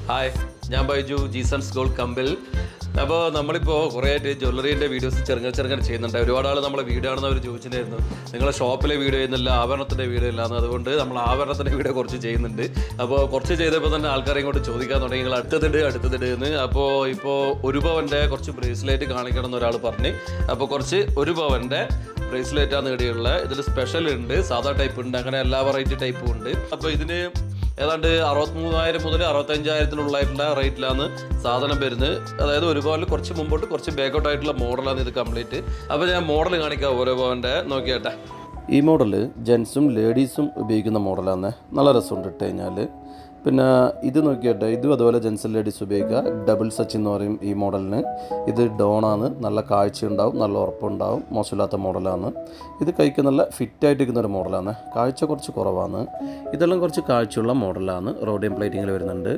Hi, ഞാൻ Baiju ജീസൺസ് gold കമ്പിൽ. അപ്പോൾ നമ്മളിപ്പോൾ കുറേ ആയിട്ട് ജ്വല്ലറീൻ്റെ വീഡിയോസ് ചെറുങ്ങനെ ചെയ്യുന്നുണ്ട്. ഒരുപാട് ആൾ നമ്മളെ വീഡിയോ ആണെന്നവർ ചോദിച്ചിട്ടുണ്ടായിരുന്നു, നിങ്ങളെ ഷോപ്പിലെ വീഡിയോ ചെയ്യുന്നില്ല, ആഭരണത്തിൻ്റെ വീഡിയോ ഇല്ലാന്ന്. അതുകൊണ്ട് നമ്മൾ ആഭരണത്തിൻ്റെ വീഡിയോ കുറച്ച് ചെയ്യുന്നുണ്ട്. അപ്പോൾ കുറച്ച് ചെയ്തപ്പോൾ തന്നെ ആൾക്കാരെ ഇങ്ങോട്ട് ചോദിക്കാൻ തുടങ്ങി, നിങ്ങൾ അടുത്തതിട് എന്ന്. അപ്പോൾ ഒരു പവൻ്റെ കുറച്ച് ബ്രേസ്ലെറ്റ് കാണിക്കണം എന്ന് ഒരാൾ പറഞ്ഞ്. അപ്പോൾ കുറച്ച് ഒരു പവൻ്റെ ബ്രേസ്ലെറ്റാണ് നേടിയുള്ള. ഇതിൽ സ്പെഷ്യൽ ഉണ്ട്, സാധാ ടൈപ്പ് ഉണ്ട്, അങ്ങനെ എല്ലാ വെറൈറ്റി ടൈപ്പും ഉണ്ട്. അപ്പോൾ ഇതിന് ഏതാണ്ട് 63,000 മുതൽ 65,000 റേറ്റിലാണ് സാധനം വരുന്നത്. അതായത് ഒരു പവനിൽ കുറച്ച് മുമ്പോട്ട് കുറച്ച് ബാക്കൗട്ട് ആയിട്ടുള്ള മോഡലാണ് ഇത് കംപ്ലീറ്റ്. അപ്പോൾ ഞാൻ മോഡൽ കാണിക്കാം ഓരോ പവൻ്റെ, നോക്കിയാട്ടെ. ഈ മോഡൽ ജെൻസും ലേഡീസും ഉപയോഗിക്കുന്ന മോഡലാണ്. നല്ല രസമുണ്ട് ഇട്ട് കഴിഞ്ഞാൽ. പിന്നെ ഇത് നോക്കിയാട്ടെ, ഇതും അതുപോലെ ജെൻസും ലേഡീസ് ഉപയോഗിക്കുക. ഡബിൾ സച്ച് എന്ന് പറയും ഈ മോഡലിന്. ഇത് ഡോണാണ്, നല്ല കാഴ്ച ഉണ്ടാവും, നല്ല ഉറപ്പുണ്ടാവും, മോശമില്ലാത്ത മോഡലാണ്. ഇത് കൈക്ക് നല്ല ഫിറ്റായിട്ടിരിക്കുന്ന ഒരു മോഡലാണ്. കാഴ്ച കുറച്ച് കുറവാണ്. ഇതെല്ലാം കുറച്ച് കാഴ്ചയുള്ള മോഡലാണ്. റോഡിയം പ്ലേറ്റിങ്ങിൽ വരുന്നുണ്ട്.